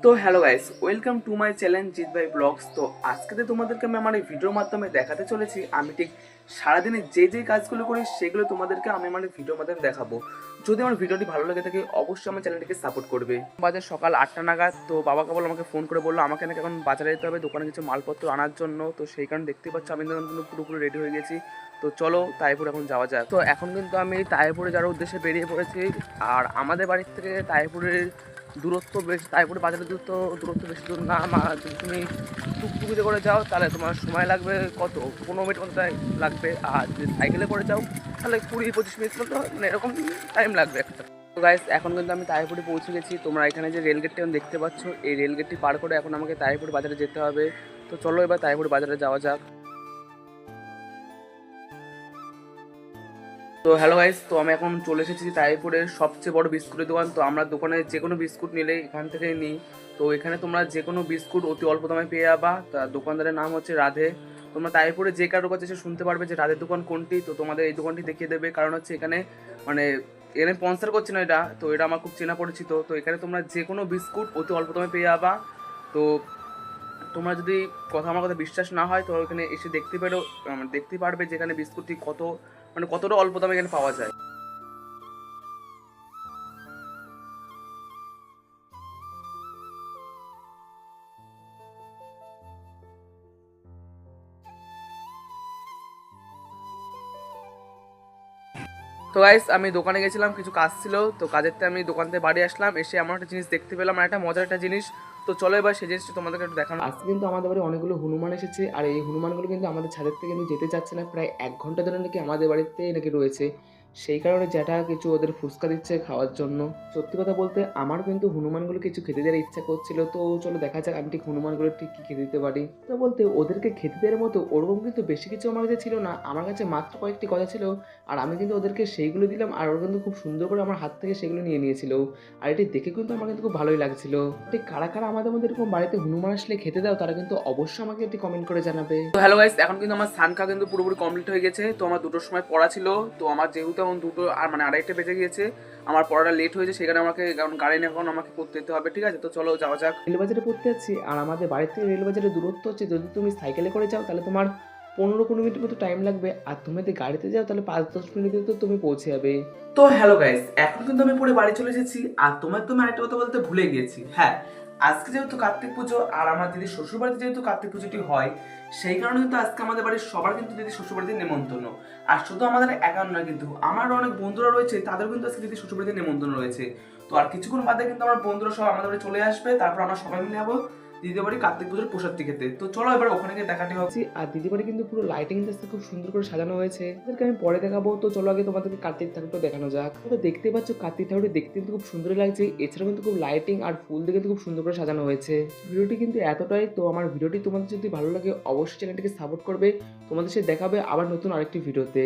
তো hello guys, welcome to my channel Jeet ভাই blogs. তো আজকে তোমাদেরকে আমি আমার এই ভিডিওর মাধ্যমে দেখাতে চলেছি আমি ঠিক সারাদিনে যে যে কাজগুলো করি সেগুলো তোমাদেরকে আমি আমার ভিডিওর মাধ্যমে দেখাবো। যদি আমার ভিডিওটি ভালো লেগে থাকে অবশ্যই আমার চ্যানেলটিকে সাপোর্ট করবে। বাজে সকাল 8টা নাগাদ, তো বাবা কেবল আমাকে ফোন করে বললো আমাকে নাকি এখন বাজারে যেতে হবে দোকানে কিছু মালপত্র আনার জন্য। তো সেই কারণে দেখতে পাচ্ছি আমি তখন কিন্তু পুরোপুরি রেডি হয়ে গেছি। তো চলো তাইপুর এখন যাওয়া যাক। তো এখন কিন্তু আমি তাইপুরে যাওয়ার উদ্দেশ্যে বেরিয়ে পড়েছি। আর আমাদের বাড়ির থেকে তাইপুরের দূরত্ব বেশি, তাইপুরে বাজারের দূরত্ব বেশি দূর না। যদি তুমি টুকটুকিতে করে যাও তাহলে তোমার সময় লাগবে কত 15 মিনিট মতো লাগবে, আর যদি সাইকেলে করে যাও তাহলে 20-25 মিনিট মতো, মানে এরকম টাইম লাগবে একটা। তো গাইস এখন কিন্তু আমি তাইপুরে পৌঁছে গেছি। তোমরা এখানে যে রেলগেটটি দেখতে পাচ্ছ, এই রেলগেটটি পার করে এখন আমাকে তাইপুর বাজারে যেতে হবে। তো চলো এবার তাইপুর বাজারে যাওয়া যাক। তো হ্যালো গাইস, তো আমি এখন চলে এসেছি তাইপুরের সবচেয়ে বড় বিস্কুটের দোকান। তো আমরা দোকানে যে কোনো বিস্কুট নিলে এখান থেকে নিই। তো এখানে তোমরা যে কোনো বিস্কুট অতি অল্প দামে পেয়ে যাবা। তা দোকানদারের নাম হচ্ছে রাধে। তোমরা তাইপুরে যে কারোর কাছে এসে শুনতে পারবে যে রাধের দোকান কোনটি, তো তোমাদের এই দোকানটি দেখিয়ে দেবে। কারণ হচ্ছে এখানে মানে এখানে স্পন্সর করছে না এটা, তো এটা আমার খুব চেনা পরিচিত। তো এখানে তোমরা যে কোনো বিস্কুট অতি অল্প দামে পেয়ে যাবা। তো তোমরা যদি আমার কথা বিশ্বাস না হয় তো এখানে এসে দেখতে পারবে যে এখানে বিস্কুটটি কতটা অল্প দামে এখানে পাওয়া যায়। তো গাইস আমি দোকানে গেছিলাম, কিছু কাজ ছিল। তো কাজেরতে আমি দোকান থেকে বাড়ি আসলাম, এসে এমন একটা জিনিস দেখতে পেলাম, আর একটা মজার একটা জিনিস। তো চলো এবার সেই জিনিসটা তোমাদেরকে একটু দেখানো। আজকে কিন্তু আমাদের বাড়ি অনেকগুলো হনুমান এসেছে, আর এই হনুমানগুলো কিন্তু আমাদের ছাদের থেকে কিন্তু যেতে চাচ্ছে না। প্রায় 1 ঘন্টা ধরে নাকি আমাদের বাড়িতে নাকি রয়েছে। সেই কারণে জ্যাঠা কিছু ওদের ফুচকা দিচ্ছে খাওয়ার জন্য। সত্যি কথা বলতে আমার কিন্তু হনুমানগুলো কিছু খেতে দেওয়ার ইচ্ছা করছিল। তো চলো দেখা যাক আমি ঠিক হনুমানগুলো ঠিক কী খেতে দিতে পারি। তো বলতে ওদেরকে খেতে দেওয়ার মতো ওরকম কিন্তু বেশি কিছু আমার কাছে ছিল না, আমার কাছে মাত্র কয়েকটি কথা ছিল। আর আমি কিন্তু ওদেরকে সেইগুলো দিলাম, আর ওরা কিন্তু খুব সুন্দর করে আমার হাত থেকে সেগুলো নিয়ে নিয়েছিল। আর এটি দেখে কিন্তু আমার কিন্তু খুব ভালোই লাগছিল। ঠিক কারা কারা আমাদের মধ্যে এরকম বাড়িতে হনুমান আসলে খেতে দাও তারা কিন্তু অবশ্যই আমাকে একটি কমেন্ট করে জানাবে। তো হ্যালো গাইস, এখন কিন্তু আমার সানকা কিন্তু পুরোপুরি কমপ্লিট হয়ে গেছে। তো আমার 2টোর সময় পড়া ছিল। তো আমার যেহেতু এখন 2টো আর মানে 2:30 বেজে গিয়েছে, আমার পড়াটা লেট হয়েছে, সেখানে আমাকে কারণ গাড়ি নিয়ে এখন আমাকে পড়তে যেতে হবে। ঠিক আছে, তো চলো যাওয়া যাক। রেলবাজারে পড়তে যাচ্ছি, আর আমাদের বাড়ি থেকে রেলবাজারের দূরত্ব হচ্ছে, যদি তুমি সাইকেলে করে যাও তাহলে তোমার 15-20 মিনিট মতো টাইম লাগবে, আর তুমি যদি গাড়িতে যাও তাহলে 5-10 মিনিটে তো তুমি পৌঁছে যাবে। তো হ্যালো গাইস, এখন কিন্তু আমি পরে বাড়ি চলে এসেছি। আর তুমি আরেকটা কথা বলতে ভুলে গিয়েছি। হ্যাঁ, আজকে যেহেতু কার্তিক পুজো, আর আমার দিদি শ্বশুর বাড়িতে যেহেতু কার্তিক পুজোটি হয়, সেই কারণে কিন্তু আজকে আমাদের বাড়ির সবার কিন্তু দিদি শ্বশুর বাড়িতে নেমন্তন্ন। আর শুধু আমাদের একার নয়, কিন্তু আমার অনেক বন্ধুরা রয়েছে, তাদের কিন্তু আজকে দিদি শ্বশুর বাড়িতে নেমন্তন্ন রয়েছে। তো আর কিছুক্ষণ বাদে কিন্তু আমার বন্ধুরা সব আমাদের বাড়ি চলে আসবে, তারপর আমরা সবাই মিলে যাবো দিদির বাড়ি কার্তিক পুজোর প্রসাদটি খেতে। তো চলো এবার ওখানে গিয়ে দেখাটি হচ্ছে। আর দিদির বাড়ি কিন্তু পুরো লাইটিং দিয়ে খুব সুন্দর করে সাজানো হয়েছে, তাদেরকে আমি পরে দেখাবো। তো চলো আগে তোমাদেরকে কার্তিক ঠাকুরটা দেখানো যাক। তো দেখতে পাচ্ছ কার্তিক ঠাকুরটি দেখতে কিন্তু খুব সুন্দর লাগছে, এছাড়াও কিন্তু খুব লাইটিং আর ফুল দিয়ে কিন্তু খুব সুন্দর করে সাজানো হয়েছে। ভিডিওটি কিন্তু এতটাই। তো আমার ভিডিওটি তোমাদের যদি ভালো লাগে অবশ্যই চ্যানেলটিকে সাপোর্ট করবে। তোমাদের সাথে দেখাবে আবার নতুন আরেকটি ভিডিওতে।